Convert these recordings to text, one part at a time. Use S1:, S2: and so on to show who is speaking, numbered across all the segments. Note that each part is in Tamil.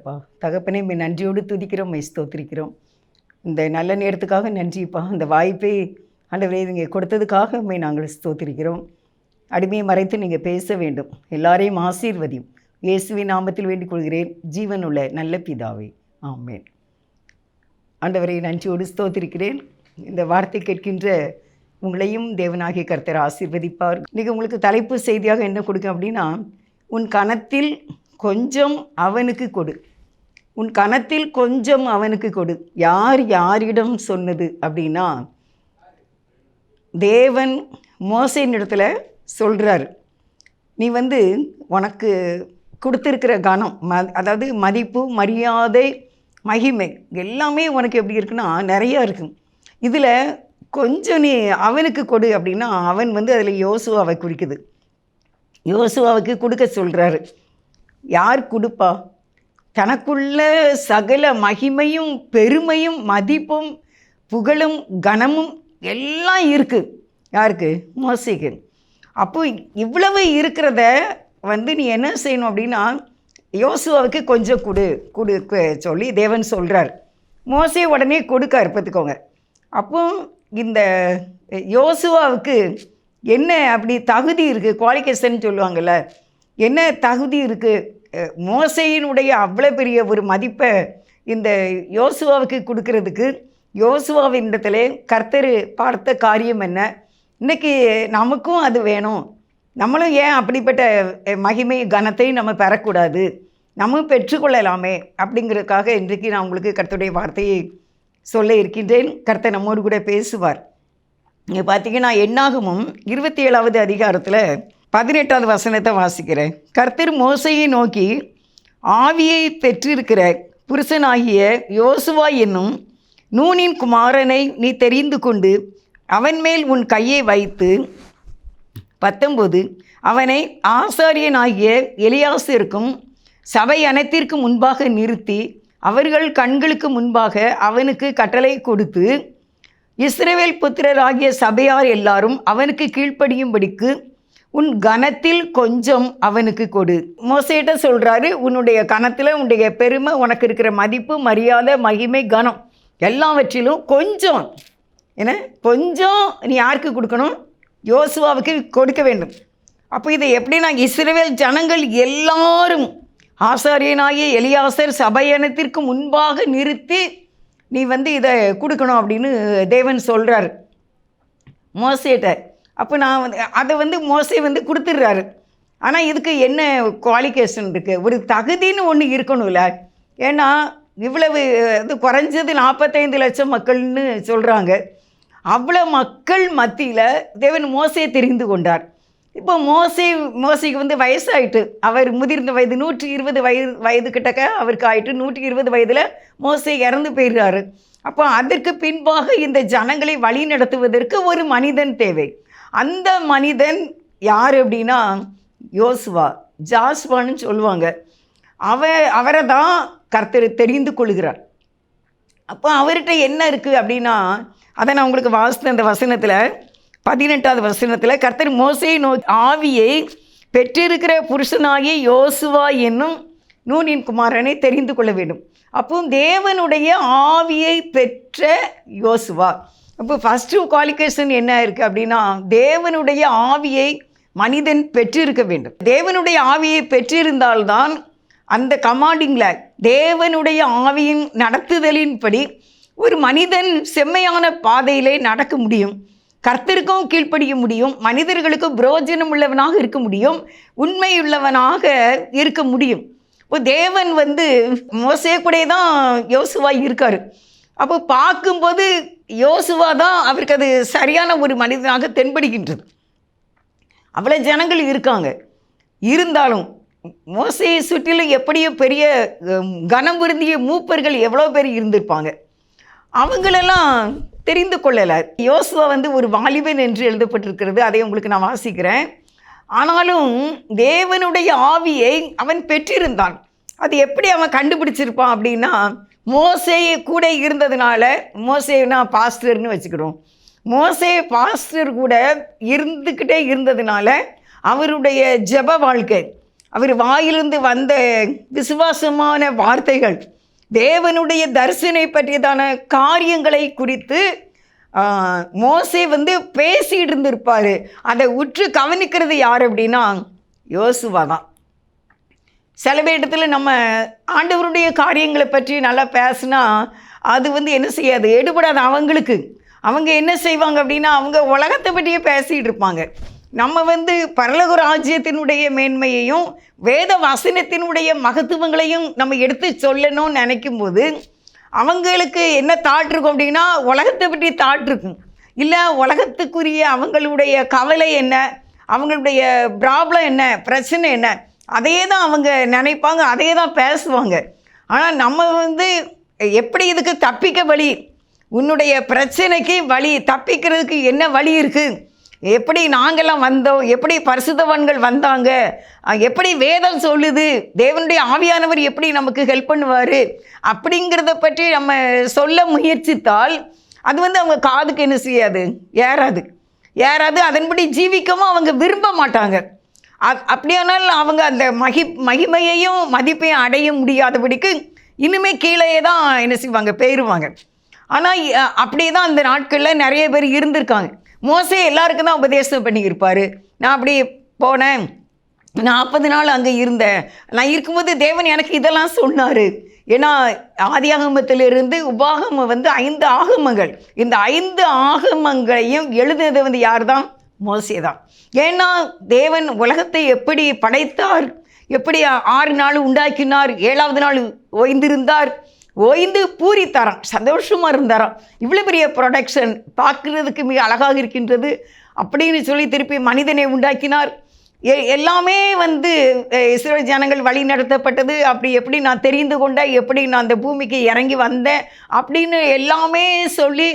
S1: அப்பா. தகப்பனே, உம்மை நன்றியோடு துதிக்கிறோம், உம்மை ஸ்தோத்திரிக்கிறோம். இந்த நல்ல நேரத்துக்காக நன்றிப்பா. இந்த வாய்ப்பை ஆண்டவரே நீங்கள் கொடுத்ததுக்காக உம்மை நாங்கள் ஸ்தோத்திரிக்கிறோம். அடிமையை மறைத்து நீங்கள் பேச வேண்டும். எல்லாரையும் ஆசீர்வதியும். இயேசுவின் நாமத்தில் வேண்டிக் கொள்கிறேன், ஜீவனுள்ள நல்ல பிதாவே, ஆமென். ஆண்டவரை நன்றியோடு ஸ்தோத்திரிக்கிறேன். இந்த வார்த்தை கேட்கின்ற உங்களையும் தேவனாகிய கர்த்தர் ஆசீர்வதிப்பார். இன்றைக்கி உங்களுக்கு தலைப்பு செய்தியாக என்ன கொடுக்க அப்படின்னா, உன் கணத்தில் கொஞ்சம் அவனுக்கு கொடு. உன் கணத்தில் கொஞ்சம் அவனுக்கு கொடு. யார் யாரிடம் சொன்னது அப்படின்னா, தேவன் மோசேயின் இடத்துல சொல்கிறார், நீ உனக்கு கொடுத்துருக்கிற கனம், அதாவது மதிப்பு, மரியாதை, மகிமை எல்லாமே உனக்கு எப்படி இருக்குன்னா நிறையா இருக்குது. இதில் கொஞ்சம் நீ அவனுக்கு கொடு அப்படின்னா, அவன் அதில் யோசுவாவை குறிக்குது. யோசுவாவுக்கு கொடுக்க சொல்கிறாரு. யார் கொடுப்பா? தனக்குள்ள சகல மகிமையும் பெருமையும் மதிப்பும் புகழும் கனமும் எல்லாம் இருக்குது. யாருக்கு? மோசேக்கு. அப்போ இவ்வளவு இருக்கிறத நீ என்ன செய்யணும் அப்படின்னா, யோசுவாவுக்கு கொஞ்சம் கொடுக்க சொல்லி தேவன் சொல்கிறார். மோசே உடனே கொடுக்கார், பார்த்துக்கோங்க. அப்போ இந்த யோசுவாவுக்கு என்ன அப்படி தகுதி இருக்குது, குவாலிஃபிகேஷன் சொல்லுவாங்கள்ல, என்ன தகுதி இருக்குது? மோசேயினுடைய அவ்வளோ பெரிய ஒரு மதிப்பை இந்த யோசுவாவுக்கு கொடுக்கறதுக்கு யோசுவாவின் இடத்துல கர்த்தர் பார்த்த காரியம் என்ன? இன்றைக்கி நமக்கும் அது வேணும். நம்மளும் ஏன் அப்படிப்பட்ட மகிமை கனத்தை நம்ம பெறக்கூடாது? நம்ம பெற்றுக்கொள்ளலாமே அப்படிங்கிறதுக்காக இன்றைக்கு நான் உங்களுக்கு கர்த்தருடைய வார்த்தையை சொல்ல இருக்கின்றேன். கர்த்தர் நம்மோடு கூட பேசுவார். இங்கே பார்த்தீங்கன்னா, என்னாகமும் 27வது அதிகாரத்தில் 18வது வசனத்தை வாசிக்கிறேன். கர்த்தர் மோசேயை நோக்கி, ஆவியை பெற்றிருக்கிற புருஷனாகிய யோசுவா என்னும் நூனின் குமாரனை நீ தெரிந்து கொண்டு அவன் மேல் உன் கையை வைத்து 19 அவனை ஆசாரியனாகிய எலியாசிற்கும் சபை அனைத்திற்கு முன்பாக நிறுத்தி அவர்கள் கண்களுக்கு முன்பாக அவனுக்கு கட்டளை கொடுத்து, இஸ்ரவேல் புத்திரராகிய சபையார் எல்லாரும் அவனுக்கு கீழ்ப்படியும்படிக்கு உன் கனத்தில் கொஞ்சம் அவனுக்கு கொடு. மோசேட்ட சொல்கிறாரு, உன்னுடைய கனத்தில் உன்னுடைய பெருமை, உனக்கு இருக்கிற மதிப்பு, மரியாதை, மகிமை, கனம் எல்லாவற்றிலும் கொஞ்சம், ஏன்னா கொஞ்சம் நீ யாருக்கு கொடுக்கணும்? யோசுவாவுக்கு கொடுக்க வேண்டும். அப்போ இதை எப்படின்னா, இஸ்ரவேல் ஜனங்கள் எல்லாரும் ஆசாரியனாகிய எலியாசர் சபையனத்திற்கு முன்பாக நிறுத்தி நீ இதை கொடுக்கணும் அப்படின்னு தேவன் சொல்கிறார் மோசேட்ட. அப்போ நான் அதை மோசே கொடுத்துட்றாரு. ஆனால் இதுக்கு என்ன குவாலிஃபிகேஷன் இருக்குது? ஒரு தகுதின்னு ஒன்று இருக்கணும்ல. ஏன்னா இவ்வளவு குறைஞ்சது 45 லட்சம் மக்கள்னு சொல்கிறாங்க. அவ்வளோ மக்கள் மத்தியில் தேவன் மோசே தெரிந்து கொண்டார். இப்போ மோசேக்கு வயசாயிட்டு, அவர் முதிர்ந்த வயது 120 வயது கிட்டக்க அவருக்கு ஆயிட்டு. 120 வயதில் மோசே இறந்து போயிடுறாரு. அப்போ அதற்கு பின்பாக இந்த ஜனங்களை வழி நடத்துவதற்கு ஒரு மனிதன் தேவை. அந்த மனிதன் யார் அப்படின்னா, யோசுவா, ஜாஸ்வான்னு சொல்லுவாங்க. அவரை தான் கர்த்தர் தெரிந்து கொள்கிறார். அப்போ அவர்கிட்ட என்ன இருக்குது அப்படின்னா, அதை நான் உங்களுக்கு வாசித்த அந்த வசனத்தில் 18வது வசனத்தில், கர்த்தர் மோசேயை நோக்கி, ஆவியை பெற்றிருக்கிற புருஷனாகிய யோசுவா என்னும் நூனின் குமாரனை தெரிந்து கொள்ள வேண்டும். அப்போ தேவனுடைய ஆவியை பெற்ற யோசுவா. அப்போ ஃபஸ்ட்டு குவாலிஃபிகேஷன் என்ன இருக்குது அப்படின்னா, தேவனுடைய ஆவியை மனிதன் பெற்றிருக்க வேண்டும். தேவனுடைய ஆவியை பெற்றிருந்தால்தான் அந்த கமாண்டிங்கில் தேவனுடைய ஆவியின் நடத்துதலின்படி ஒரு மனிதன் செம்மையான பாதையிலே நடக்க முடியும். கர்த்தருக்கும் கீழ்ப்படிய முடியும். மனிதர்களுக்கும் பிரயோஜனம் உள்ளவனாக இருக்க முடியும். உண்மையுள்ளவனாக இருக்க முடியும். இப்போ தேவன் மோசே கூட தான் யோசுவா இருக்கார். அப்போ பார்க்கும்போது யோசுவா தான் அவருக்கு அது சரியான ஒரு மனிதனாக தென்படுகின்றது. அவ்வளோ ஜனங்கள் இருக்காங்க. இருந்தாலும் மோசேயை சுற்றிலும் எப்படியோ பெரிய கனம் விருந்திய மூப்பர்கள் எவ்வளோ பேர் இருந்திருப்பாங்க. அவங்களெல்லாம் தெரிந்து கொள்ளலை. யோசுவா ஒரு வாலிபன் என்று எழுதப்பட்டிருக்கிறது. அதை உங்களுக்கு நான் வாசிக்கிறேன். ஆனாலும் தேவனுடைய ஆவியை அவன் பெற்றிருந்தான். அது எப்படி அவன் கண்டுபிடிச்சிருப்பான் அப்படின்னா, மோசேயை கூட இருந்ததுனால, மோசேனா பாஸ்டர்னு வச்சுக்கிறோம், மோசே பாஸ்டர் கூட இருந்துக்கிட்டே இருந்ததுனால அவருடைய ஜெப வாழ்க்கை, அவர் வாயிலிருந்து வந்த விசுவாசமான வார்த்தைகள், தேவனுடைய தரிசனை பற்றியதான காரியங்களை குறித்து மோசே பேசிட்டு இருந்திருப்பார். அதை உற்று கவனிக்கிறது யார் அப்படின்னா யோசுவா தான். சில இடத்துல நம்ம ஆண்டவருடைய காரியங்களை பற்றி நல்லா பேசினா அது என்ன செய்யாது, எடுபடாது அவங்களுக்கு. அவங்க என்ன செய்வாங்க அப்படின்னா அவங்க உலகத்தை பற்றியே பேசிகிட்டு இருப்பாங்க. நம்ம பரலோக ராஜ்யத்தினுடைய மேன்மையையும் வேத வசனத்தினுடைய மகத்துவங்களையும் நம்ம எடுத்து சொல்லணும்னு நினைக்கும் போது அவங்களுக்கு என்ன தாட் இருக்கும் அப்படின்னா உலகத்தை பற்றி தாட் இருக்கும். இல்லை உலகத்துக்குரிய அவங்களுடைய கவலை என்ன, அவங்களுடைய ப்ராப்ளம் என்ன, பிரச்சனை என்ன, அதையே தான் அவங்க நினைப்பாங்க, அதையே தான் பேசுவாங்க. ஆனால் நம்ம எப்படி இதுக்கு தப்பிக்க வழி, உன்னுடைய பிரச்சனைக்கு வழி, தப்பிக்கிறதுக்கு என்ன வழி இருக்குது, எப்படி நாங்கள்லாம் வந்தோம், எப்படி பரிசுத்தவான்கள் வந்தாங்க, எப்படி வேதம் சொல்லுது, தேவனுடைய ஆவியானவர் எப்படி நமக்கு ஹெல்ப் பண்ணுவார் அப்படிங்கிறத பற்றி நம்ம சொல்ல முயற்சித்தால் அது அவங்க காதுக்கு என்ன செய்யாது, ஏறாது. அதன்படி ஜீவிக்கவும் அவங்க விரும்ப மாட்டாங்க. அப்படியானால் அவங்க அந்த மகிமையையும் மதிப்பையும் அடைய முடியாதபடிக்கு இன்னுமே கீழே தான் என்ன செய்வாங்க, போயிடுவாங்க. ஆனால் அப்படியே தான் அந்த நாட்களில் நிறைய பேர் இருந்திருக்காங்க. மோசே எல்லாருக்கும் தான் உபதேசம் பண்ணியிருப்பார். நான் அப்படி போனேன், 40 நாள் அங்கே இருந்தேன், நான் இருக்கும்போது தேவன் எனக்கு இதெல்லாம் சொன்னார். ஏன்னா ஆதியாகமத்திலிருந்து உபாகமம் 5 ஆகமங்கள், இந்த 5 ஆகமங்களையும் எழுதுனது யார் தான், மோசே தான். ஏன்னா தேவன் உலகத்தை எப்படி படைத்தார், எப்படி 6 நாள் உண்டாக்கினார், 7வது நாள் ஓய்ந்திருந்தார், ஓய்ந்து பூரித்தாராம், சந்தோஷமாக இருந்தாராம். இவ்வளோ பெரிய ப்ரொடக்ஷன் பார்க்குறதுக்கு மிக அழகாக இருக்கின்றது அப்படின்னு சொல்லி திருப்பி மனிதனை உண்டாக்கினார். எல்லாமே இஸ்ரவேல் ஜனங்கள் வழி நடத்தப்பட்டது. அப்படி எப்படி நான் தெரிந்து கொண்டேன், எப்படி நான் அந்த பூமிக்கு இறங்கி வந்தேன் அப்படின்னு எல்லாமே சொல்லி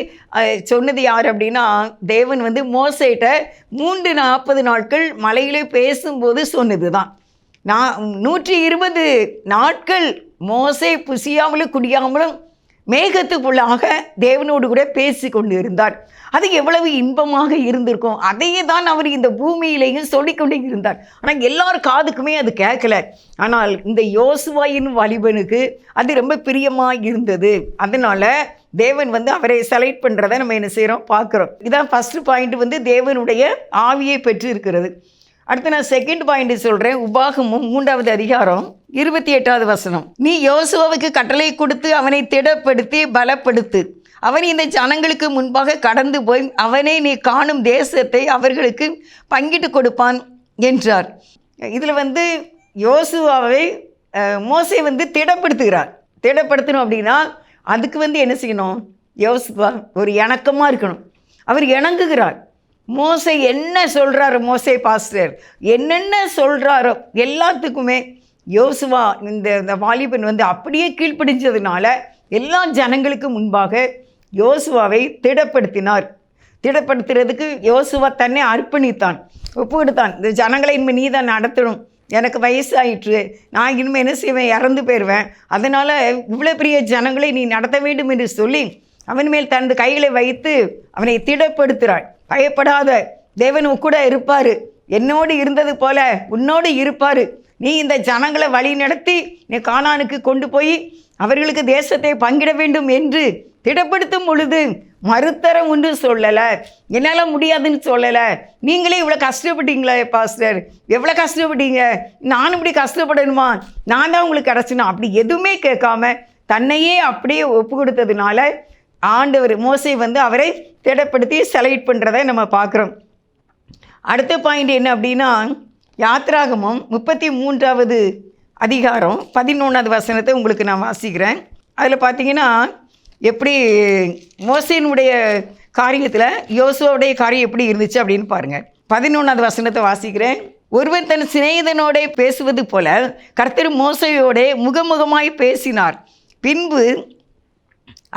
S1: சொன்னது யார் அப்படின்னா தேவன் மோசேட்ட 340 நாட்கள் மலையிலே பேசும்போது சொன்னது தான். 120 நாட்கள் மோசே புசியாமலும் குடியாமலும் மேகத்துக்குள்ளாக தேவனோடு கூட பேசி கொண்டு இருந்தார். அது எவ்வளவு இன்பமாக இருந்திருக்கும். அதையே தான் அவர் இந்த பூமியிலேயும் சொல்லிக்கொண்டே இருந்தார். ஆனால் எல்லார் காதுக்குமே அது கேட்கல. ஆனால் இந்த யோசுவாயின் வாலிபனுக்கு அது ரொம்ப பிரியமாக இருந்தது. அதனால் தேவன் அவரை செலக்ட் பண்ணுறதை நம்ம என்ன செய்கிறோம், பார்க்குறோம். இதான் ஃபஸ்ட்டு பாயிண்ட், தேவனுடைய ஆவியை பெற்று இருக்கிறது. அடுத்து நான் செகண்ட் பாயிண்ட் சொல்கிறேன். உபாகமும் 3வது அதிகாரம் 28வது வசனம். நீ யோசுவாவுக்கு கட்டளை கொடுத்து அவனை திடப்படுத்தி பலப்படுத்து, அவன் இந்த ஜனங்களுக்கு முன்பாக கடந்து போய் அவனை நீ காணும் தேசத்தை அவர்களுக்கு பங்கிட்டு கொடுப்பான் என்றார். இதில் யோசுவாவை மோசே திடப்படுத்துகிறார். திடப்படுத்தணும் அப்படின்னா அதுக்கு என்ன செய்யணும், யோசுவா ஒரு இணக்கமாக இருக்கணும். அவர் இணங்குகிறார். மோசே என்ன சொல்கிறாரோ, மோசே பாஸ்டர் என்னென்ன சொல்கிறாரோ எல்லாத்துக்குமே யோசுவா இந்த வாலிபன் அப்படியே கீழ்ப்படிஞ்சதுனால எல்லா ஜனங்களுக்கு முன்பாக யோசுவாவை திடப்படுத்தினார். திடப்படுத்துறதுக்கு யோசுவா தன்னை அர்ப்பணித்தான், ஒப்புக்கொடுத்தான். இந்த ஜனங்களை இனிமேல் நீ தான் நடத்தணும், எனக்கு வயசாயிற்று, நான் இனிமேல் என்ன செய்வேன், இறந்து போயிடுவேன், அதனால் இவ்வளோ பெரிய ஜனங்களை நீ நடத்த வேண்டும் என்று சொல்லி அவன் மேல் தனது கைகளை வைத்து அவனை திடப்படுத்துகிறாள். பயப்படாத, தேவன் கூட இருப்பார், என்னோடு இருந்தது போல உன்னோடு இருப்பார், நீ இந்த ஜனங்களை வழி நடத்தி நீ கானானுக்கு கொண்டு போய் அவர்களுக்கு தேசத்தை பங்கிட வேண்டும் என்று திடப்படுத்தும் பொழுது மறுத்தரம் ஒன்று சொல்லலை, என்னால் முடியாதுன்னு சொல்லலை. நீங்களே இவ்வளோ கஷ்டப்பட்டீங்களே பாஸ்டர், எவ்வளோ கஷ்டப்பட்டீங்க, நானும் இப்படி கஷ்டப்படணுமா, நான் தான் உங்களுக்கு கிடச்சினா, அப்படி எதுவுமே கேட்காம தன்னையே அப்படியே ஒப்பு கொடுத்ததுனால ஆண்டவர் மோசே அவரை திடப்படுத்தி செலக்ட் பண்ணுறதை நம்ம பார்க்குறோம். அடுத்த பாயிண்ட் என்ன அப்படின்னா யாத்ராகமம் 33வது அதிகாரம் 11வது வசனத்தை உங்களுக்கு நான் வாசிக்கிறேன். அதில் பார்த்தீங்கன்னா எப்படி மோசேனுடைய காரியத்தில் யோசுவாவுடைய காரியம் எப்படி இருந்துச்சு அப்படின்னு பாருங்கள். 11வது வசனத்தை வாசிக்கிறேன். ஒருவன் தன் சிநேகிதனோட பேசுவது போல கர்த்தர் மோசேயோட முகமுகமாய் பேசினார். பின்பு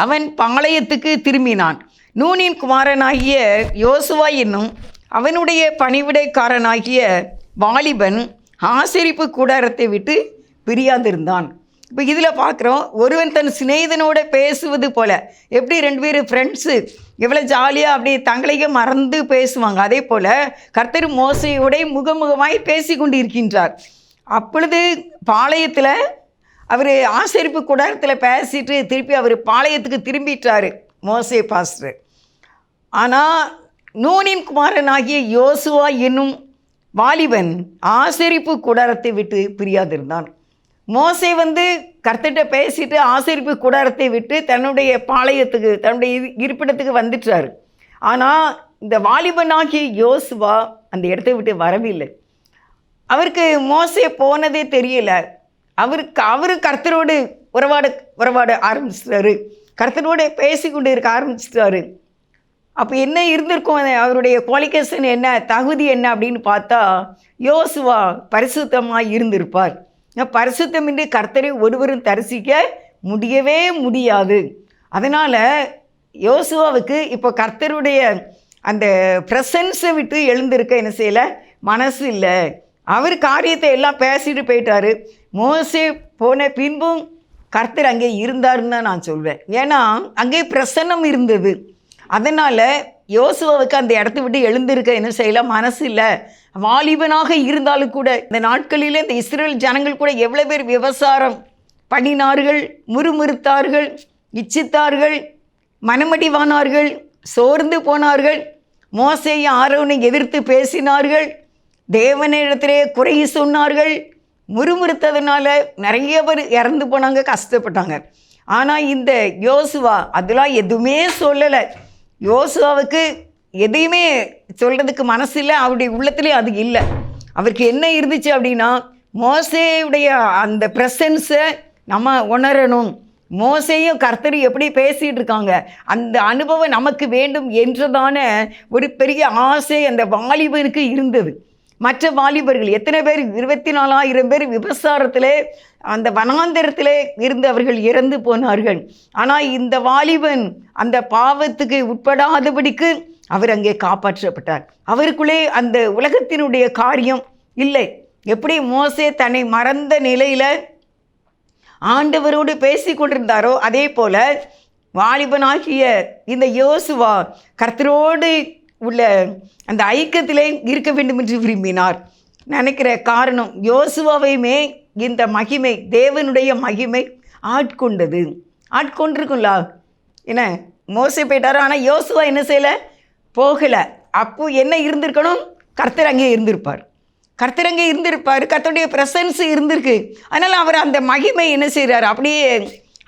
S1: அவன் பாளையத்துக்கு திரும்பினான். நூனின் குமாரனாகிய யோசுவா என்னும் அவனுடைய பணிவிடைக்காரனாகிய வாலிபன் ஆசரிப்பு கூடாரத்தை விட்டு பிரியாதிருந்தான். இப்போ இதில் பார்க்குறோம், ஒருவன் தன் சிநேகிதனோட பேசுவது போல், எப்படி 2 பேரும் ஃப்ரெண்ட்ஸு எவ்வளோ ஜாலியாக அப்படியே தங்களையே மறந்து பேசுவாங்க, அதே போல் கர்த்தர் மோசேயோட முகமுகமாய் பேசி கொண்டு இருக்கின்றார். அப்பொழுது பாளையத்தில் அவர் ஆசரிப்பு கூடாரத்தில் பேசிட்டு திருப்பி அவர் பாளையத்துக்கு திரும்பிட்டார் மோசே பாஸ்டர். ஆனால் நூனின் குமாரனாகிய யோசுவா என்னும் வாலிபன் ஆசரிப்பு கூடாரத்தை விட்டு பிரியாதிருந்தான். மோசே கர்த்தர்கிட்ட பேசிட்டு ஆசரிப்பு கூடாரத்தை விட்டு தன்னுடைய பாளையத்துக்கு, தன்னுடைய இருப்பிடத்துக்கு வந்துட்டார். ஆனால் இந்த வாலிபனாகிய யோசுவா அந்த இடத்தை விட்டு வரவில்லை. அவருக்கு மோசே போனதே தெரியல. அவரு கர்த்தரோடு உறவாட ஆரம்பிச்சிட்டாரு, கர்த்தரோடு பேசி கொண்டு இருக்க ஆரம்பிச்சிட்டாரு. அப்போ என்ன இருந்திருக்கும், அவருடைய குவாலிஃபிகேஷன் என்ன, தகுதி என்ன அப்படின்னு பார்த்தா யோசுவா பரிசுத்தமாக இருந்திருப்பார். பரிசுத்தமின்றி கர்த்தரை ஒருவரும் தரிசிக்க முடியவே முடியாது. அதனால் யோசுவாவுக்கு இப்போ கர்த்தருடைய அந்த ப்ரெசன்ஸை விட்டு எழுந்திருக்க என்ன செய்யலை, மனசு இல்லை. அவர் காரியத்தை எல்லாம் பேசிட்டு போயிட்டாரு. மோசே போன பின்பும் கர்த்தர் அங்கே இருந்தாருன்னு தான் நான் சொல்வேன். ஏன்னா அங்கே பிரசன்னம் இருந்தது. அதனால் யோசுவாவுக்கு அந்த இடத்த விட்டு எழுந்திருக்க என்ன செய்யலாம், மனசு இல்லை. வாலிபனாக இருந்தாலும் கூட இந்த நாட்களில் இந்த இஸ்ரேல் ஜனங்கள் கூட எவ்வளோ பேர் விபசாரம் பண்ணினார்கள், முறுமுறுத்தார்கள், இச்சித்தார்கள், மனமடிவானார்கள், சோர்ந்து போனார்கள், மோசேயும் ஆரோனை எதிர்த்து பேசினார்கள், தேவனிடத்திலே குறை சொன்னார்கள். முறுமுறுத்ததுனால நிறைய பேர் இறந்து போனாங்க, கஷ்டப்பட்டாங்க. ஆனால் இந்த யோசுவா அதெல்லாம் எதுவுமே சொல்லலை. யோசுவாவுக்கு எதையுமே சொல்கிறதுக்கு மனசு இல்லை, அவருடைய உள்ளத்திலே அது இல்லை. அவருக்கு என்ன இருந்துச்சு அப்படின்னா, மோசேயுடைய அந்த ப்ரெசன்ஸை நம்ம உணரணும். மோசேயும் கர்த்தரும் எப்படி பேசிகிட்டு இருக்காங்க, அந்த அனுபவம் நமக்கு வேண்டும் என்றதான ஒரு பெரிய ஆசை அந்த வாலிபனுக்கு இருந்தது. மற்ற வாலிபர்கள் எத்தனை பேர், 24,000 பேர் விபசாரத்திலே அந்த வனாந்தரத்திலே இருந்து அவர்கள் இறந்து போனார்கள். ஆனால் இந்த வாலிபன் அந்த பாவத்துக்கு உட்படாதபடிக்கு அவர் அங்கே காப்பாற்றப்பட்டார். அவருக்குள்ளே அந்த உலகத்தினுடைய காரியம் இல்லை. எப்படி மோசே தன்னை மறந்த நிலையில் ஆண்டவரோடு பேசி கொண்டிருந்தாரோ அதே போல் வாலிபனாகிய இந்த யோசுவா கர்த்தரோடு உள்ள அந்த ஐக்கியத்திலே இருக்க வேண்டும் என்று விரும்பினார். நினைக்கிற காரணம் யோசுவாவையுமே இந்த மகிமை, தேவனுடைய மகிமை ஆட்கொண்டிருக்கும்ல. என்ன மோசே போயிட்டாரோ, ஆனால் யோசுவா என்ன செய்யலை, போகலை. அப்போ என்ன இருந்திருக்கணும், கர்த்தர் அங்கே இருந்திருப்பார். கர்த்தருடைய ப்ரெசன்ஸ் இருந்திருக்கு. அதனால் அவர் அந்த மகிமை என்ன செய்கிறார், அப்படியே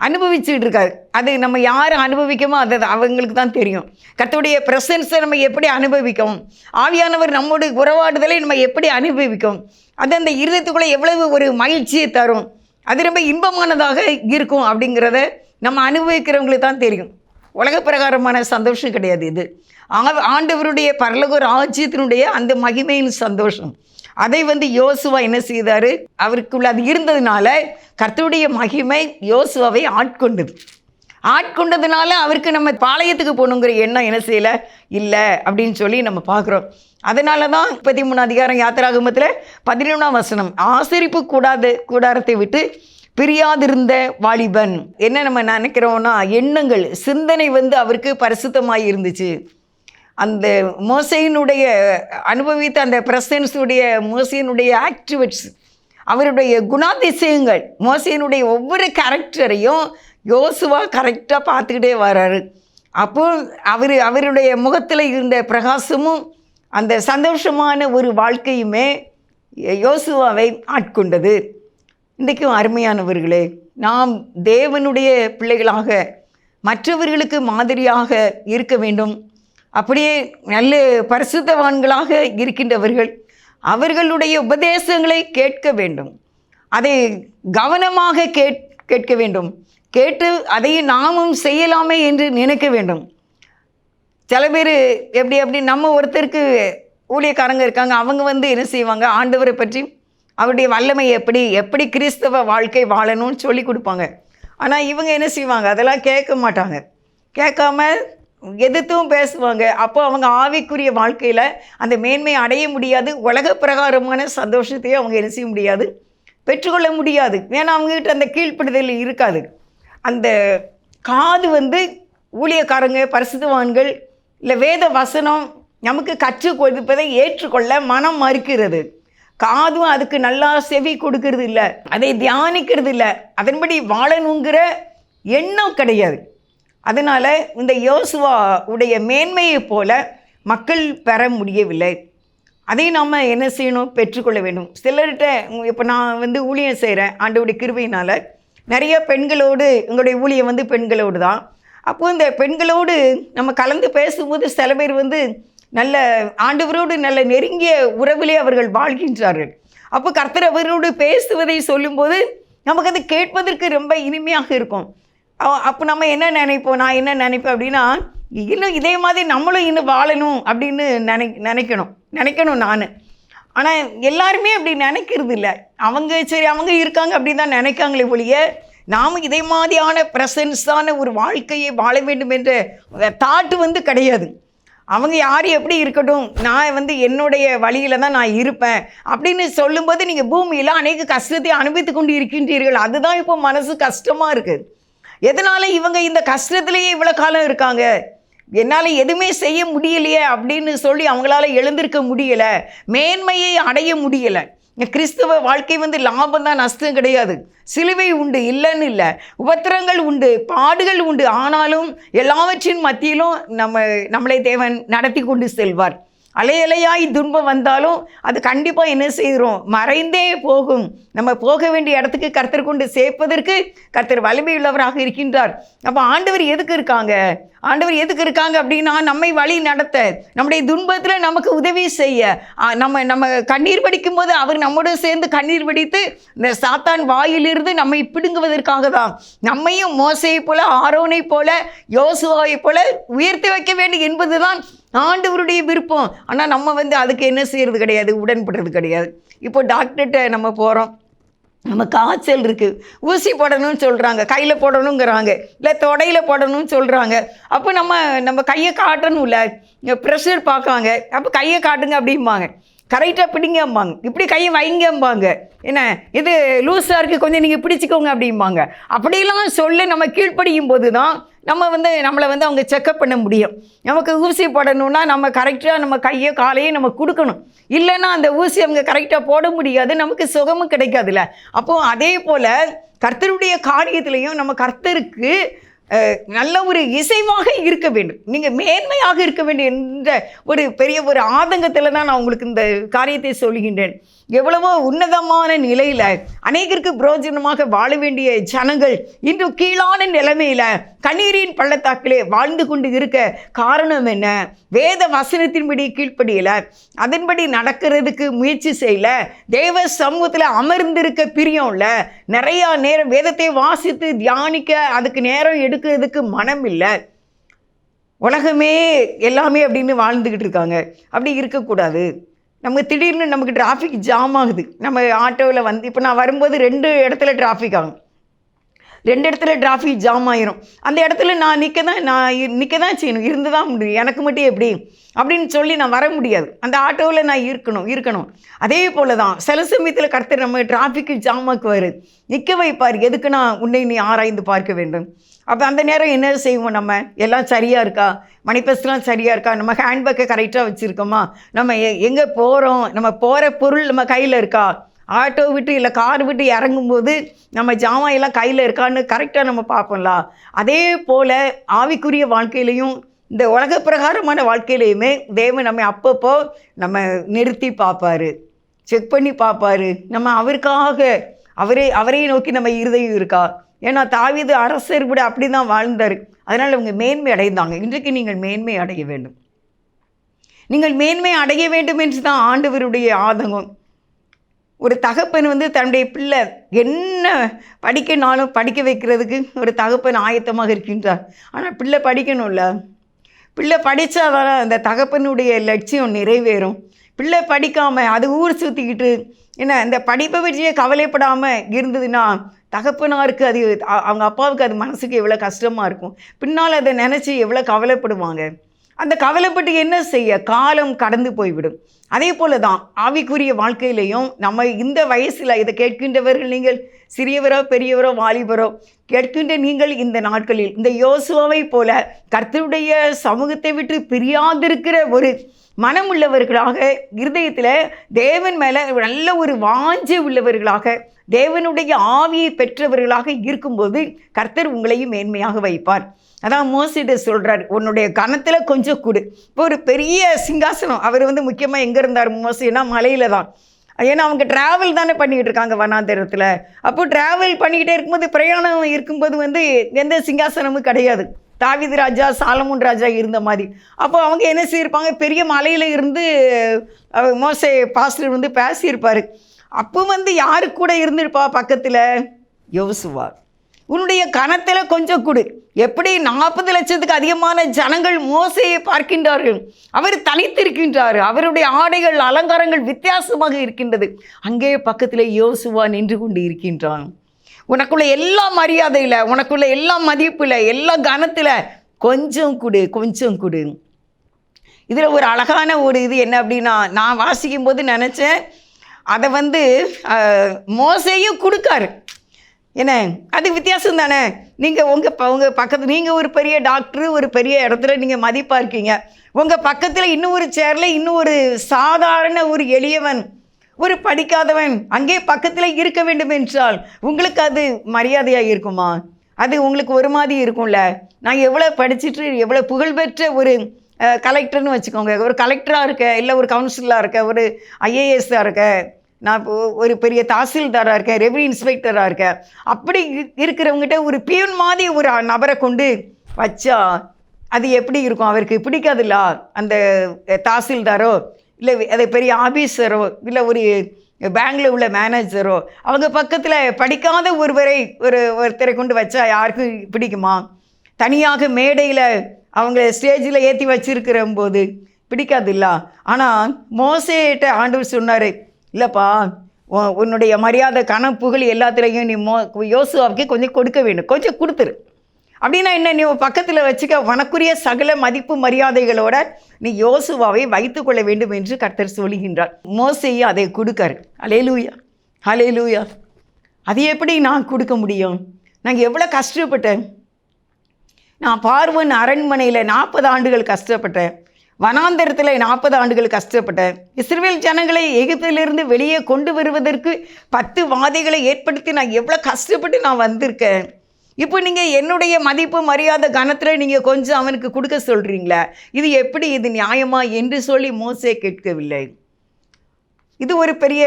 S1: அனுபவிச்சுட்டு இருக்காரு. அது நம்ம யார் அனுபவிக்கமோ அது அவங்களுக்கு தான் தெரியும். கர்த்தருடைய ப்ரெசன்ஸை நம்ம எப்படி அனுபவிக்கும், ஆவியானவர் நம்மோடு உறவாடுதலை நம்ம எப்படி அனுபவிக்கும், அது அந்த இருதயத்துக்குள்ளே எவ்வளவு ஒரு மகிழ்ச்சியை தரும், அது ரொம்ப இன்பமானதாக இருக்கும் அப்படிங்கிறத நம்ம அனுபவிக்கிறவங்களுக்கு தான் தெரியும். உலக பிரகாரமான சந்தோஷம் கிடையாது இது. ஆண்டவருடைய பரலோக ராஜ்யத்தினுடைய அந்த மகிமையின் சந்தோஷம். அதை யோசுவா என்ன செய்தார், அவருக்குள்ள அது இருந்ததுனால கர்த்தருடைய மகிமை யோசுவாவை ஆட்கொண்டதுனால அவருக்கு நம்ம பாளையத்துக்கு போகணுங்கிற எண்ணம் என்ன செய்யலை, இல்லை அப்படின்னு சொல்லி நம்ம பார்க்குறோம். அதனால தான் 33 அதிகாரம் யாத்திராகமத்தில் 11ஆம் வசனம், ஆசரிப்பு கூடாரத்தை விட்டு பிரியாதிருந்த வாலிபன். என்ன நம்ம நினைக்கிறோன்னா, எண்ணங்கள், சிந்தனை அவருக்கு பரிசுத்தமாக இருந்துச்சு. அந்த மோசையினுடைய அனுபவித்த அந்த பிரசன்ஸுடைய மோசையினுடைய ஆக்டிவிட்ஸ், அவருடைய குணாதிசயங்கள், மோசையினுடைய ஒவ்வொரு கேரக்டரையும் யோசுவா கரெக்டாக பார்த்துக்கிட்டே வர்றாரு. அப்போ அவருடைய முகத்தில் இருந்த பிரகாசமும் அந்த சந்தோஷமான ஒரு வாழ்க்கையுமே யோசுவாவை ஆட்கொண்டது. இன்றைக்கும் அருமையானவர்களே, நாம் தேவனுடைய பிள்ளைகளாக மற்றவர்களுக்கு மாதிரியாக இருக்க வேண்டும். அப்படியே நல்ல பரிசுத்தவான்களாக இருக்கின்றவர்கள் அவர்களுடைய உபதேசங்களை கேட்க வேண்டும், அதை கவனமாக கேட்க வேண்டும், கேட்டு அதை நாமும் செய்யலாமே என்று நினைக்க வேண்டும். சில பேர் எப்படி நம்ம ஒருத்தருக்கு ஊழியக்காரங்க இருக்காங்க, அவங்க என்ன செய்வாங்க, ஆண்டவரை பற்றி அவருடைய வல்லமை எப்படி கிறிஸ்தவ வாழ்க்கை வாழணும்னு சொல்லி கொடுப்பாங்க. ஆனால் இவங்க என்ன செய்வாங்க, அதெல்லாம் கேட்க மாட்டாங்க, கேட்காம எதிர்த்தும் பேசுவாங்க. அப்போ அவங்க ஆவிக்குரிய வாழ்க்கையில் அந்த மேன்மையை அடைய முடியாது, உலக பிரகாரமான சந்தோஷத்தையும் அவங்க என்ன செய்ய முடியாது, பெற்றுக்கொள்ள முடியாது. ஏன்னா அவங்ககிட்ட அந்த கீழ்ப்படுதல் இருக்காது. அந்த காது ஊழியக்காரங்க, பரிசுத்தவான்கள் இல்லை வேத வசனம் நமக்கு கற்றுக் கொடுப்பதை ஏற்றுக்கொள்ள மனம் மறுக்கிறது. காதும் அதுக்கு நல்லா செவி கொடுக்கறது இல்லை, அதை தியானிக்கிறது இல்லை, அதன்படி வாழணுங்கிற எண்ணம் கிடையாது. அதனால் இந்த யோசுவா உடைய மேன்மையை போல மக்கள் பெற முடியவில்லை. அதை நாம் என்ன செய்யணும்? பெற்றுக்கொள்ள வேண்டும். சிலர்கிட்ட இப்போ நான் ஊழியம் செய்கிறேன், ஆண்டவருடைய கிருபையினால் நிறைய பெண்களோடு எங்களுடைய ஊழியம் பெண்களோடு தான். அப்போது இந்த பெண்களோடு நம்ம கலந்து பேசும்போது சில பேர் நல்ல ஆண்டவரோடு நல்ல நெருங்கிய உறவிலே அவர்கள் வாழ்கின்றார்கள். அப்போ கர்த்தர் அவரோடு பேசுவதை சொல்லும்போது நமக்கு அது கேட்பதற்கு ரொம்ப இனிமையாக இருக்கும். அப்போ நம்ம என்ன நினைப்போம், நான் என்ன நினைப்பேன் அப்படின்னா, இன்னும் இதே மாதிரி நம்மளும் இன்னும் வாழணும் அப்படின்னு நினைக்கணும் நான். ஆனால் எல்லாருமே அப்படி நினைக்கிறது இல்லை. சரி அவங்க இருக்காங்க அப்படின்னு தான் நினைக்காங்களே ஒழிய, நாம் இதே மாதிரியான ப்ரெசன்ஸான ஒரு வாழ்க்கையை வாழ வேண்டும் என்ற தாட்டு கிடையாது. அவங்க யார் எப்படி இருக்கட்டும், நான் என்னுடைய வழியில் தான் நான் இருப்பேன் அப்படின்னு சொல்லும்போது நீங்கள் பூமியில் அநேக கஷ்டத்தை அனுபவித்து கொண்டு இருக்கின்றீர்கள். அதுதான் இப்போ மனசு கஷ்டமாக இருக்குது. எதனால் இவங்க இந்த கஷ்டத்துலேயே இவ்வளோ காலம் இருக்காங்க, என்னால் எதுவுமே செய்ய முடியலையே அப்படின்னு சொல்லி அவங்களால எழுந்திருக்க முடியலை, மேன்மையை அடைய முடியலை. கிறிஸ்தவ வாழ்க்கை லாபம் தான், நஷ்டம் கிடையாது. சிலுவை உண்டு, இல்லைன்னு இல்லை, உபத்திரங்கள் உண்டு, பாடுகள் உண்டு. ஆனாலும் எல்லாவற்றின் மத்தியிலும் நம்மளை தேவன் நடத்தி கொண்டு செல்வார். அலையலையாய் துன்பம் வந்தாலும் அது கண்டிப்பாக என்ன செய்கிறோம்? மறைந்தே போகும். நம்ம போக வேண்டிய இடத்துக்கு கர்த்தர் கொண்டு சேர்ப்பதற்கு கர்த்தர் வலிமையுள்ளவராக இருக்கின்றார். அப்போ ஆண்டவர் எதுக்கு இருக்காங்க? அப்படின்னா நம்மை வழி நடத்த, நம்முடைய துன்பத்தில் நமக்கு உதவி செய்ய, நம்ம கண்ணீர் வடிக்கும் போது அவர் நம்மோடு சேர்ந்து கண்ணீர் வடித்து இந்த சாத்தான் வாயிலிருந்து நம்மை பிடுங்குவதற்காக தான். நம்மையும் மோசையை போல, ஆரோனை போல, யோசுவாவை போல உயர்த்தி வைக்க வேண்டும் என்பது தான் ஆண்டவருடைய விருப்பம். ஆனால் நம்ம அதுக்கு என்ன செய்கிறது கிடையாது, உடன்படுறது கிடையாது. இப்போ டாக்டர்கிட்ட நம்ம போகிறோம், நம்ம காய்ச்சல் இருக்குது, ஊசி போடணும்னு சொல்கிறாங்க, கையில் போடணுங்கிறாங்க, இல்லை தொடையில் போடணும்னு சொல்கிறாங்க. அப்போ நம்ம கையை காட்டணும்ல, ப்ரெஷர் பார்க்காங்க, அப்போ கையை காட்டுங்க அப்படிம்பாங்க, கரெக்டாக பிடிங்கம்பாங்க, இப்படி கையை வைங்கம்பாங்க, என்ன இது லூஸாக இருக்குது கொஞ்சம் நீங்கள் பிடிச்சிக்கோங்க அப்படிம்பாங்க. அப்படிலாம் சொல்ல நம்ம கீழ்ப்படியும் போது தான் நம்ம நம்மளை அவங்க செக்கப் பண்ண முடியும். நமக்கு ஊசி போடணுன்னா நம்ம கரெக்டாக நம்ம கையோ காலையோ நம்ம கொடுக்கணும். இல்லைன்னா அந்த ஊசி அவங்க கரெக்டாக போட முடியாது, நமக்கு சுகமும் கிடைக்காதுல்ல. அப்போது அதே போல் கர்த்தருடைய காரியத்திலையும் நம்ம கர்த்தருக்கு நல்ல ஒரு இசைவாக இருக்க வேண்டும், நீங்கள் மேன்மையாக இருக்க வேண்டும் என்ற ஒரு பெரிய ஒரு ஆதங்கத்தில் தான் நான் உங்களுக்கு இந்த காரியத்தை சொல்கின்றேன். எவ்வளவோ உன்னதமான நிலையில் அநேகருக்கு பிரயோஜனமாக வாழ வேண்டிய ஜனங்கள் இன்று கீழான நிலைமையில் கண்ணீரின் பள்ளத்தாக்கிலே வாழ்ந்து கொண்டு இருக்க காரணம் என்ன? வேத வசனத்தின்படி கீழ்ப்படியலை, அதன்படி நடக்கிறதுக்கு முயற்சி செய்யலை, தேவ சமூகத்தில் அமர்ந்திருக்க பிரியம் இல்லை, நிறையா நேரம் வேதத்தை வாசித்து தியானிக்க அதுக்கு நேரம் எடுக்கிறதுக்கு மனம் இல்லை. உலகமே எல்லாமே அப்படின்னு வாழ்ந்துக்கிட்டு இருக்காங்க. அப்படி இருக்கக்கூடாது. நமக்கு திடீர்னு நமக்கு டிராஃபிக் ஜாம் ஆகுது. நம்ம ஆட்டோவில் இப்போ நான் வரும்போது 2 இடத்துல டிராஃபிக் ஆகும், 2 இடத்துல டிராஃபிக் ஜாம் ஆயிரும். அந்த இடத்துல நான் நிற்க தான் செய்யணும், இருந்து தான் முடியும். எனக்கு மட்டும் எப்படி அப்படின்னு சொல்லி நான் வர முடியாது. அந்த ஆட்டோவில் நான் இருக்கணும். அதே போல் தான் சில சமயத்தில் கர்த்தர் நம்ம டிராஃபிக்கு ஜாமாக்குவார், நிற்க வைப்பார். எதுக்குன்னா உன்னை நீ ஆராய்ந்து பார்க்க வேண்டும். அப்போ அந்த நேரம் என்ன செய்வோம்? நம்ம எல்லாம் சரியாக இருக்கா, மணிபஸ்லாம் சரியாக இருக்கா, நம்ம ஹேண்ட்பேக்கை கரெக்டாக வச்சுருக்கோமா, நம்ம எங்கே போகிறோம், நம்ம போகிற பொருள் நம்ம கையில் இருக்கா, ஆட்டோ விட்டு இல்லை கார் விட்டு இறங்கும்போது நம்ம ஜாமாயெல்லாம் கையில் இருக்கான்னு கரெக்டாக நம்ம பார்ப்போம்ல. அதே போல் ஆவிக்குரிய வாழ்க்கையிலையும் இந்த உலக பிரகாரமான வாழ்க்கையிலையுமே தேவன் நம்ம அப்பப்போ நம்ம நிறுத்தி பார்ப்பார், செக் பண்ணி பார்ப்பார். நம்ம அவருக்காக அவரே நோக்கி நம்ம இருதயம் இருக்கா. ஏன்னா தாவீது அரசர் கூட அப்படி தான் வாழ்ந்தார். அதனால் அவங்க மேன்மை அடைந்தாங்க. இன்றைக்கு நீங்கள் மேன்மை அடைய வேண்டும், நீங்கள் மேன்மை அடைய வேண்டும் என்று தான் ஆண்டவருடைய ஆதங்கம். ஒரு தகப்பன் தன்னுடைய பிள்ளை என்ன படிக்கனாலும் படிக்க வைக்கிறதுக்கு ஒரு தகப்பன் ஆயத்தமாக இருக்கின்றார். ஆனால் பிள்ளை படிக்கணும்ல, பிள்ளை படித்தாதான் அந்த தகப்பனுடைய லட்சியம் நிறைவேறும். பிள்ளை படிக்காமல் அது ஊர் சுற்றிக்கிட்டு என்ன இந்த படிப்பை பற்றியே கவலைப்படாமல் இருந்ததுன்னா தகப்பனாருக்கு அது அவங்க அப்பாவுக்கு அது மனசுக்கு எவ்வளோ கஷ்டமாக இருக்கும். பின்னால் அதை நினச்சி எவ்வளோ கவலைப்படுவாங்க. அந்த கவலைப்பட்டு என்ன செய்ய? காலம் கடந்து போய்விடும். அதே போல தான் ஆவிக்குரிய வாழ்க்கையிலையும் நம்ம இந்த வயசில் இதை கேட்கின்றவர்கள், நீங்கள் சிறியவரோ பெரியவரோ வாலிபரோ கேட்கின்ற நீங்கள் இந்த நாட்களில் இந்த யோசுவாவை போல கர்த்தருடைய சமூகத்தை விட்டு பிரியாதிருக்கிற ஒரு மனம் உள்ளவர்களாக, இருதயத்தில் தேவன் மேலே நல்ல ஒரு வாஞ்சை உள்ளவர்களாக, தேவனுடைய ஆவியை பெற்றவர்களாக இருக்கும்போது கர்த்தர் உங்களையும் மேன்மையாக வைப்பார். அதான் மோசேட்ட சொல்கிறார், உன்னுடைய கணத்தில் கொஞ்சம் கொடு. இப்போ ஒரு பெரிய சிங்காசனம், அவர் முக்கியமாக எங்கே இருந்தார் மோசேனா? மலையில் தான். ஏன்னா அவங்க ட்ராவல் தானே பண்ணிக்கிட்டு இருக்காங்க வனாந்தரத்தில். அப்போ ட்ராவல் பண்ணிக்கிட்டே இருக்கும்போது, பிரயாணம் இருக்கும்போது எந்த சிங்காசனமும் கிடையாது. தாவீது ராஜா, சாலமோன் ராஜா இருந்த மாதிரி. அப்போ அவங்க என்ன செய்யிருப்பாங்க, பெரிய மலையில் இருந்து மோசே பாஸ்டர் பேசியிருப்பார். அப்போ யாரு கூட இருந்திருப்பா பக்கத்தில்? யோசுவா. உன்னுடைய கணத்தில் கொஞ்சம் கொடு. எப்படி 40 லட்சத்துக்கு அதிகமான ஜனங்கள் மோசையை பார்க்கின்றார்கள். அவர் தனித்திருக்கின்றார், அவருடைய ஆடைகள் அலங்காரங்கள் வித்தியாசமாக இருக்கின்றது. அங்கே பக்கத்தில் யோசுவா நின்று கொண்டு இருக்கின்றான். உனக்குள்ள எல்லா மரியாதையில், உனக்குள்ள எல்லா மதிப்பில், எல்லா கனத்தில் கொஞ்சம் கொடு, கொஞ்சம் கொடு. இதில் ஒரு அழகான ஒரு இது என்ன அப்படின்னா, நான் வாசிக்கும் போது நினச்சேன், அதை மோசையும் கொடுக்காரு. என்ன அது வித்தியாசம் தானே? நீங்கள் உங்கள் பக்கத்தில், நீங்கள் ஒரு பெரிய டாக்டரு, ஒரு பெரிய இடத்துல நீங்கள் மதிப்பாக இருக்கீங்க. உங்கள் பக்கத்தில் இன்னும் ஒரு சேரில் இன்னும் ஒரு சாதாரண ஒரு எளியவன், ஒரு படிக்காதவன் அங்கே பக்கத்தில் இருக்க வேண்டும் என்றால் உங்களுக்கு அது மரியாதையாக இருக்குமா? அது உங்களுக்கு ஒரு மாதிரி இருக்கும்ல. நான் எவ்வளோ படிச்சுட்டு எவ்வளோ புகழ்பெற்ற ஒரு கலெக்டர்னு வச்சுக்கோங்க, ஒரு கலெக்டராக இருக்க, இல்லை ஒரு கவுன்சிலராக இருக்க, ஒரு ஐஏஎஸ்ஸாக இருக்க, நான் இப்போ ஒரு பெரிய தாசில்தாராக இருக்கேன், ரெவன்யூ இன்ஸ்பெக்டராக இருக்கேன். அப்படி இருக்கிறவங்ககிட்ட ஒரு பியூன் மாதிரி ஒரு நபரை கொண்டு வச்சா அது எப்படி இருக்கும்? அவருக்கு பிடிக்காதுல்ல. அந்த தாசில்தாரோ, இல்லை அதை பெரிய ஆஃபீஸரோ, இல்லை ஒரு பேங்கில் உள்ள மேனேஜரோ, அவங்க பக்கத்தில் படிக்காத ஒருத்தரை கொண்டு வச்சா யாருக்கும் பிடிக்குமா? தனியாக மேடையில் அவங்க ஸ்டேஜில் ஏற்றி வச்சிருக்கிற போது பிடிக்காதுல்ல. ஆனால் மோசேட்ட ஆண்டவர் சொன்னார், இல்லைப்பா, உன்னுடைய மரியாதை கணப்புகள் எல்லாத்துலேயும் நீ யோசுவாவுக்கு கொஞ்சம் கொடுக்க வேண்டும், கொஞ்சம் கொடுத்துரு. அப்படின்னா என்ன? நீ பக்கத்தில் வச்சுக்க, உனக்குரிய சகல மதிப்பு மரியாதைகளோட நீ யோசுவாவை வைத்து கொள்ள வேண்டும் என்று கர்த்தர் சொல்லுகின்றார். மோசேயும் அதை கொடுக்காரு. ஹல்லேலூயா, ஹல்லேலூயா. அது எப்படி நான் கொடுக்க முடியும்? நாங்கள் எவ்வளோ கஷ்டப்பட்டேன். நான் பார்வோன் அரண்மனையில் 40 ஆண்டுகள் கஷ்டப்பட்டேன். வனாந்தரத்தில் 40 ஆண்டுகள் கஷ்டப்பட்டேன். இஸ்ரவேல் ஜனங்களை எகிப்திலிருந்து வெளியே கொண்டு வருவதற்கு 10 வாதைகளை ஏற்படுத்தி நான் எவ்வளோ கஷ்டப்பட்டு நான் வந்திருக்கேன். இப்போ நீங்கள் என்னுடைய மதிப்பு மரியாதை கனத்தில் நீங்கள் கொஞ்சம் அவனுக்கு கொடுக்க சொல்கிறீங்களே, இது எப்படி? இது நியாயமா என்று சொல்லி மோசே கேட்கவில்லை. இது ஒரு பெரிய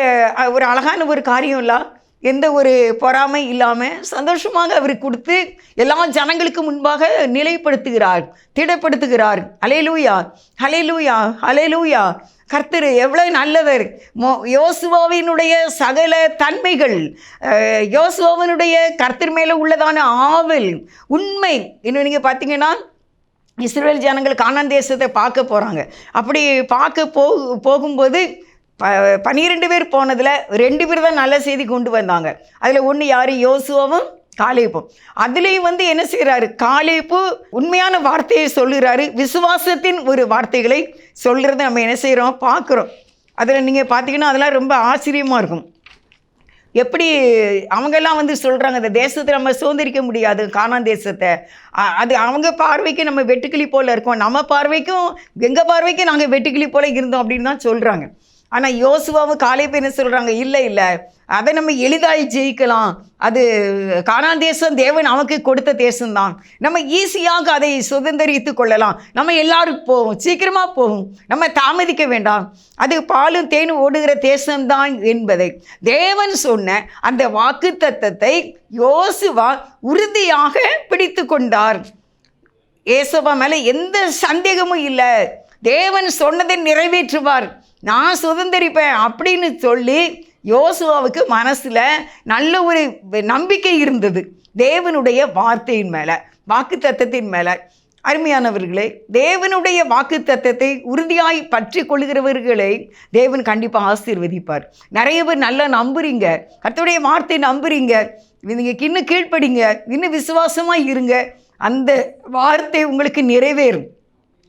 S1: ஒரு அழகான ஒரு காரியம் இல்லை. எந்த ஒரு பொறாமை இல்லாமல் சந்தோஷமாக அவர் கொடுத்து எல்லா ஜனங்களுக்கு முன்பாக நிலைப்படுத்துகிறார், திடப்படுத்துகிறார். ஹல்லேலூயா, ஹல்லேலூயா, ஹல்லேலூயா. கர்த்தர் எவ்வளோ நல்லவர். யோசுவாவினுடைய சகல தன்மைகள், யோசுவாவினுடைய கர்த்தர் மேலே உள்ளதான ஆவல், உண்மை. இன்னும் நீங்கள் பார்த்தீங்கன்னா, இஸ்ரவேல் ஜனங்கள் கானான் தேசத்தை பார்க்க போகிறாங்க. அப்படி பார்க்க போகும்போது 12 பேர் போனதில் 2 பேர் தான் நல்ல செய்தி கொண்டு வந்தாங்க. அதில் ஒன்று யார்? யோசுவாவும் காலேபும். அதுலேயும் என்ன செய்கிறாரு? காலேபு உண்மையான வார்த்தையை சொல்லுகிறாரு, விசுவாசத்தின் ஒரு வார்த்தைகளை சொல்கிறத நம்ம என்ன செய்கிறோம், பார்க்குறோம். அதில் நீங்கள் பார்த்தீங்கன்னா அதெல்லாம் ரொம்ப ஆச்சரியமாக இருக்கும். எப்படி அவங்கெல்லாம் சொல்கிறாங்க, இந்த தேசத்தை நம்ம சுதந்திரிக்க முடியாது, கானான் தேசத்தை. அது அவங்க பார்வைக்கு நம்ம வெட்டுக்கிளி போல் இருக்கோம், நம்ம பார்வைக்கும் எங்கள் பார்வைக்கும் நாங்கள் வெட்டுக்கிளி போல் இருந்தோம் அப்படின்னு தான் சொல்கிறாங்க. ஆனால் யோசுவாவும் காலேபு என்ன சொல்கிறாங்க, இல்லை இல்லை, அதை நம்ம எளிதாய் ஜெயிக்கலாம். அது கானான் தேசம் தேவன் நமக்கு கொடுத்த தேசம்தான், நம்ம ஈஸியாக அதை சுதந்திரித்து கொள்ளலாம், நம்ம எல்லாரும் போவோம், சீக்கிரமாக போகும், நம்ம தாமதிக்க வேண்டாம், அது பாலும் தேனும் ஓடுகிற தேசம்தான் என்பதை தேவன் சொன்ன அந்த வாக்குத்தத்தத்தை யோசுவா உறுதியாக பிடித்து கொண்டார். யோசுவா மேலே எந்த சந்தேகமும் இல்லை. தேவன் சொன்னதை நிறைவேற்றுவார், நான் சுதந்திரிப்பேன் அப்படின்னு சொல்லி யோசுவாவுக்கு மனசில் நல்ல ஒரு நம்பிக்கை இருந்தது தேவனுடைய வார்த்தையின் மேலே, வாக்குத்தத்தத்தின் மேலே. அருமையானவர்களே, தேவனுடைய வாக்குத்தத்தத்தை உறுதியாய் பற்றி கொள்கிறவர்களை தேவன் கண்டிப்பாக ஆசீர்வதிப்பார். நிறைய பேர் நல்லா நம்புறீங்க, கர்த்தருடைய வார்த்தை நம்புறீங்க, நீங்கள் இன்னும் கீழ்ப்படிங்க, இன்னும் விசுவாசமாக இருங்க, அந்த வார்த்தை உங்களுக்கு நிறைவேறும்,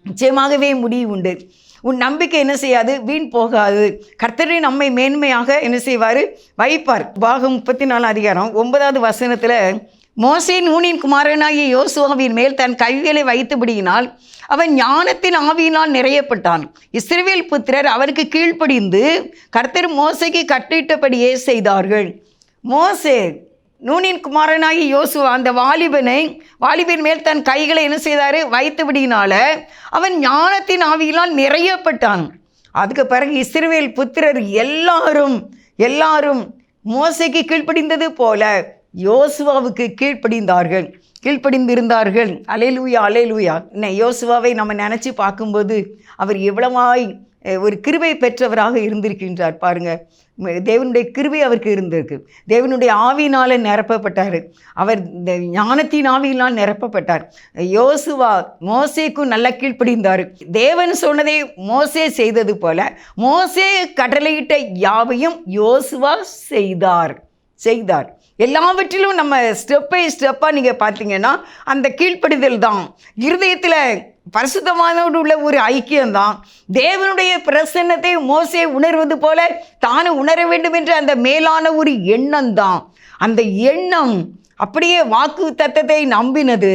S1: நிச்சயமாகவே முடிவு உண்டு. உன் நம்பிக்கை என்ன செய்யாது, வீண் போகாது. கர்த்தரே நம்மை மேன்மையாக என்ன செய்வார், வைப்பார். பாகம் 34:9 மோசே நூனின் குமாரனாகிய யோசுவாவின் மேல் தன் கைகளை வைத்தபடியினால் அவன் ஞானத்தின் ஆவியினால் நிறையப்பட்டான். இஸ்ரவேல் புத்திரர் அவருக்கு கீழ்ப்படிந்து கர்த்தர் மோசேக்கு கட்டளையிட்டபடியே செய்தார்கள். மோசே நூனின் குமாரனாகி யோசுவா அந்த வாலிபன் மேல் தன் கைகளை என்ன செய்தார், வைத்தபடியினால அவன் ஞானத்தின் ஆவியினால் நிறையப்பட்டான். அதுக்கு பிறகு இஸ்ரவேல் புத்திரர் எல்லாரும் மோசேக்கு கீழ்ப்படிந்தது போல யோசுவாவுக்கு கீழ்ப்படிந்திருந்தார்கள். அல்லேலூயா, அல்லேலூயா. யோசுவாவை நம்ம நினச்சி பார்க்கும்போது அவர் எவ்வளவாய் ஒரு கிருபை பெற்றவராக இருந்திருக்கின்றார் பாருங்க. தேவனுடைய கிருபை அவருக்கு இருந்திருக்கு. தேவனுடைய ஆவியினால் நிரப்பப்பட்டார். அவர் இந்த ஞானத்தின் ஆவியினால் நிரப்பப்பட்டார். யோசுவா மோசேக்கும் நல்லா கீழ்ப்படிந்தார். தேவன் சொன்னதை மோசே செய்தது போல மோசே கட்டளையிட்ட யாவையும் யோசுவா செய்தார். எல்லாவற்றிலும் நம்ம ஸ்டெப் பை ஸ்டெப்பாக நீங்கள் பார்த்தீங்கன்னா அந்த கீழ்ப்படிதல் தான். இருதயத்தில் பரிசுத்தமானோடு உள்ள ஒரு ஐக்கியம்தான். தேவனுடைய பிரசன்னத்தை மோசே உணர்வது போல தானும் உணர வேண்டும் என்ற அந்த மேலான ஒரு எண்ணம் தான். அந்த எண்ணம் அப்படியே வாக்கு தத்தத்தை நம்பினது.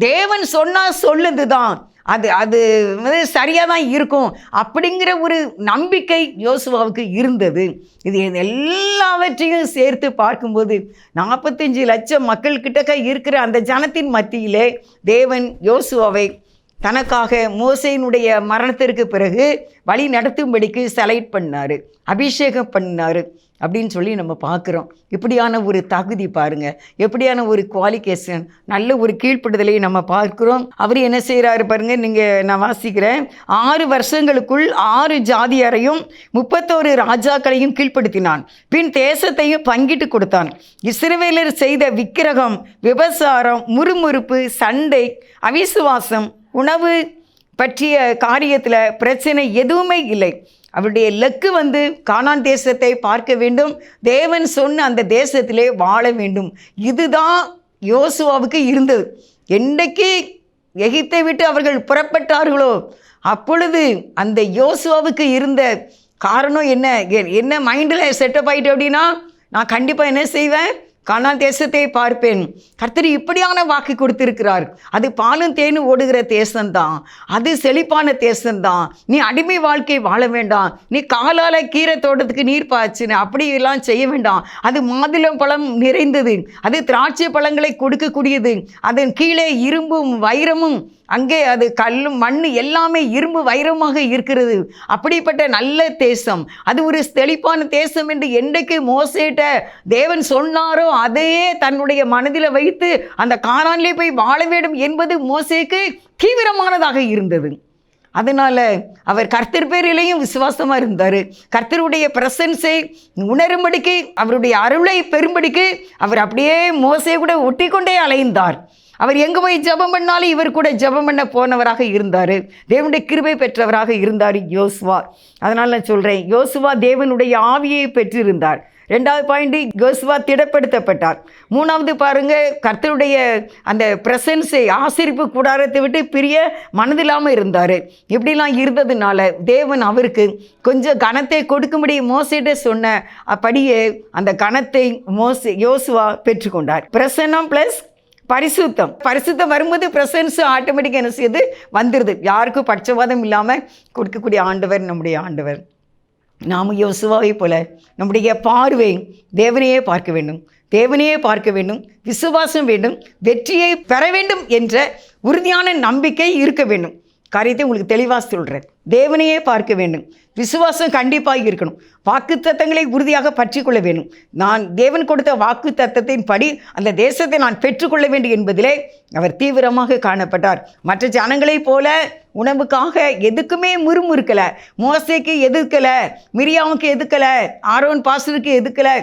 S1: தேவன் சொன்னால் சொல்லுது தான், அது சரியாக தான் இருக்கும் அப்படிங்கிற ஒரு நம்பிக்கை யோசுவாவுக்கு இருந்தது. இது எல்லாவற்றையும் சேர்த்து பார்க்கும்போது 45 லட்சம் மக்கள்கிட்ட இருக்கிற அந்த ஜனத்தின் மத்தியிலே தேவன் யோசுவாவை தனக்காக மோசேயினுடைய மரணத்திற்கு பிறகு வழி நடத்தும்படிக்கு செலக்ட் பண்ணார், அபிஷேகம் பண்ணார் அப்படின்னு சொல்லி நம்ம பார்க்குறோம். இப்படியான ஒரு தகுதி பாருங்கள், எப்படியான ஒரு குவாலிஃபிகேஷன், நல்ல ஒரு கீழ்ப்படுதலை நம்ம பார்க்குறோம். அவர் என்ன செய்கிறாரு பாருங்கள். நான் வாசிக்கிறேன். 6 வருஷங்களுக்குள் 6 ஜாதியாரையும் 31 ராஜாக்களையும் கீழ்ப்படுத்தினான். பின் தேசத்தையும் பங்கிட்டு கொடுத்தான். இஸ்ரவேலர் செய்த விக்கிரகம், விபசாரம், முறுமுறுப்பு, சண்டை, அவிசுவாசம், உணவு பற்றிய காரியத்தில் பிரச்சனை எதுவுமே இல்லை. அவருடைய லக்கு கானான் தேசத்தை பார்க்க வேண்டும், தேவன் சொன்ன அந்த தேசத்திலே வாழ வேண்டும். இதுதான் யோசுவாவுக்கு இருந்தது. என்றைக்கு எகிப்தை விட்டு அவர்கள் புறப்பட்டார்களோ அப்பொழுது அந்த யோசுவாவுக்கு இருந்த காரணம் என்ன மைண்டில் செட்டப் ஆகிட்டு அப்படின்னா, நான் கண்டிப்பாக என்ன செய்வேன், கானான் தேசத்தை பார்ப்பேன். கர்த்தர் இப்படியான வாக்கு கொடுத்திருக்கிறார். அது பாலும் தேனும் ஓடுகிற தேசம்தான், அது செழிப்பான தேசம்தான். நீ அடிமை வாழ்க்கை வாழ வேண்டாம், நீ காலால் கீரை தோட்டத்துக்கு நீர் பாய்ச்சின அப்படியெல்லாம் செய்ய வேண்டாம். அது மாதுளம் பழம் நிறைந்தது, அது திராட்சை பழங்களை கொடுக்கக்கூடியது. அதன் கீழே இரும்பும் வைரமும், அங்கே அது கல்லும் மண் எல்லாமே இரும்பு வைரமாக இருக்கிறது. அப்படிப்பட்ட நல்ல தேசம், அது ஒரு செழிப்பான தேசம் என்று என்றைக்கு மோசேட்ட தேவன் சொன்னாரோ அதையே தன்னுடைய மனதில் வைத்து அந்த கானானிலே போய் வாழ வேண்டும் என்பது மோசேக்கு தீவிரமானதாக இருந்தது. அதனால் அவர் கர்த்தர் பேரிலேயும் விசுவாசமாக இருந்தார். கர்த்தருடைய பிரசன்ஸை உணரும்படிக்கு, அவருடைய அருளை பெறும்படிக்கு அவர் அப்படியே மோசே கூட ஒட்டி கொண்டே அலைந்தார். அவர் எங்கே போய் ஜெபம் பண்ணாலும் இவர் கூட ஜெபம் பண்ண போனவராக இருந்தார். தேவனுடைய கிருபை பெற்றவராக இருந்தார் யோசுவா. அதனால் நான் சொல்கிறேன், யோசுவா தேவனுடைய ஆவியை பெற்றிருந்தார். 2வது பாயிண்ட், யோசுவா திடப்படுத்தப்பட்டார். 3வது பாருங்கள், கர்த்தருடைய அந்த பிரசன்ஸை, ஆசரிப்பு கூடாரத்தை விட்டு பிரிய மனதில்லாமல் இருந்தார். இப்படிலாம் இருந்ததுனால தேவன் அவருக்கு கொஞ்சம் கனத்தை கொடுக்கும்படி மோசேட்ட சொன்ன அப்படியே அந்த கனத்தை யோசுவா பெற்றுக்கொண்டார். பிரசன்னம் ப்ளஸ் பரிசுத்தம் வரும்போது பிரசன்ஸ் ஆட்டோமேட்டிக்காக என்ன செய்யுது, வந்துடுது. யாருக்கும் பட்சவாதம் இல்லாமல் கொடுக்கக்கூடிய ஆண்டவர் நம்முடைய ஆண்டவர். நாம் யோசுவாவை போல நம்முடைய பார்வை தேவனையே பார்க்க வேண்டும், விசுவாசம் வேண்டும், வெற்றியை பெற வேண்டும் என்ற உறுதியான நம்பிக்கை இருக்க வேண்டும். காரியத்தை உங்களுக்கு தெளிவாக சொல்கிறேன். தேவனையே பார்க்க வேண்டும், விசுவாசம் கண்டிப்பாக இருக்கணும், வாக்கு தத்தங்களை உறுதியாக பற்றி கொள்ள வேண்டும். நான் தேவன் கொடுத்த வாக்கு தத்தத்தின் படி அந்த தேசத்தை நான் பெற்றுக்கொள்ள வேண்டும் என்பதிலே அவர் தீவிரமாக காணப்பட்டார். மற்ற ஜனங்களைப் போல உணவுக்காக எதுக்குமே முறுமுறுக்கலை, மோசேக்கு எதிர்க்கலை, மிரியாவுக்கு எதிர்க்கலை, ஆரோன் பாஸ்டருக்கு எதிர்க்கலை.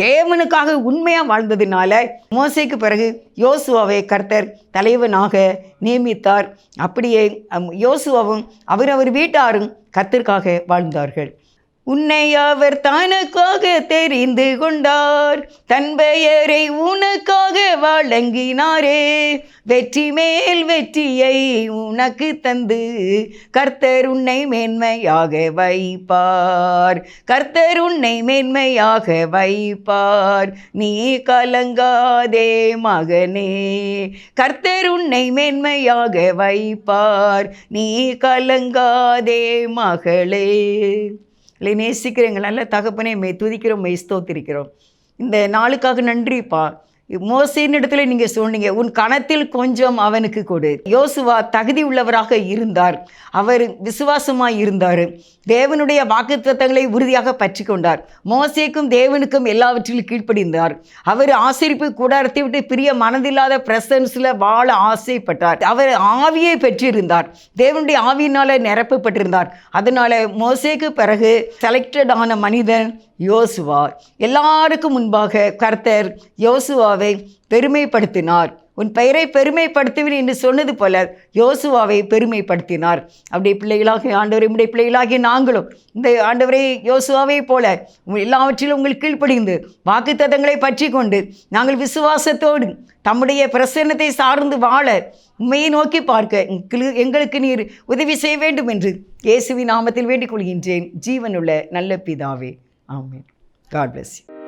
S1: தேவனுக்காக உண்மையாக வாழ்ந்ததுனால மோசேக்கு பிறகு யோசுவாவை கர்த்தர் தலைவனாக நியமித்தார். அப்படியே யோசுவாவும் அவர் வீட்டாரும் கர்த்தருக்காக வாழ்ந்தார்கள். உன்னை அவர் தனக்காக தெரிந்து கொண்டார், தன் பெயரை உனக்காக வழங்கினாரே. வெற்றி மேல் வெற்றியை உனக்கு தந்து கர்த்தர் உன்னை மேன்மையாக வைப்பார், கர்த்தர் உன்னை மேன்மையாக வைப்பார். நீ கலங்காதே மகனே, கர்த்தர் உன்னை மேன்மையாக வைப்பார். நீ கலங்காதே மகளே. இல்லை நேசிக்கிற எங்கள் நல்ல தகப்பனே, மெய் துதிக்கிறோம், மெய் ஸ்தோத்திரிக்கிறோம். இந்த நாளுக்காக நன்றிப்பா. மோசேயின் இடத்துல நீங்கள் சொன்னீங்க, உன் கணத்தில் கொஞ்சம் அவனுக்கு கொடு. யோசுவா தகுதி உள்ளவராக இருந்தார், அவர் விசுவாசமாக இருந்தார், தேவனுடைய வாக்குத்தத்தங்களை உறுதியாக பற்றி கொண்டார். மோசேக்கும் தேவனுக்கும் எல்லாவற்றிலும் கீழ்ப்படிந்தார். அவர் ஆசரிப்பு கூடாரத்தை விட்டு பிரிய மனதில்லாத பிரசன்ஸில் வாழ ஆசைப்பட்டார். அவர் ஆவியை பெற்றிருந்தார், தேவனுடைய ஆவியினால் நிரப்பப்பட்டிருந்தார். அதனால் மோசேக்கு பிறகு செலக்டட் ஆன மனிதன் யோசுவா. எல்லாருக்கும் முன்பாக கர்த்தர் யோசுவாவை பெருமைப்படுத்தினார். உன் பெயரை பெருமைப்படுத்துவேன் என்று சொன்னது போல யோசுவாவை பெருமைப்படுத்தினார். அப்படியே பிள்ளைகளாக ஆண்டவரை, உடைய பிள்ளைகளாகிய நாங்களும் இந்த ஆண்டவரை யோசுவாவை போல எல்லாவற்றிலும் உங்களுக்கு கீழ்ப்படிந்து வாக்குத்தத்தங்களை பற்றி கொண்டு நாங்கள் விசுவாசத்தோடு தம்முடைய பிரசன்னத்தை சார்ந்து வாழ உண்மையை நோக்கி பார்க்க எங்களுக்கு நீர் உதவி செய்ய வேண்டும் என்று இயேசுவின் நாமத்தில் வேண்டிக் கொள்கின்றேன். ஜீவனுள்ள நல்ல பிதாவே, ஆமென். God bless you.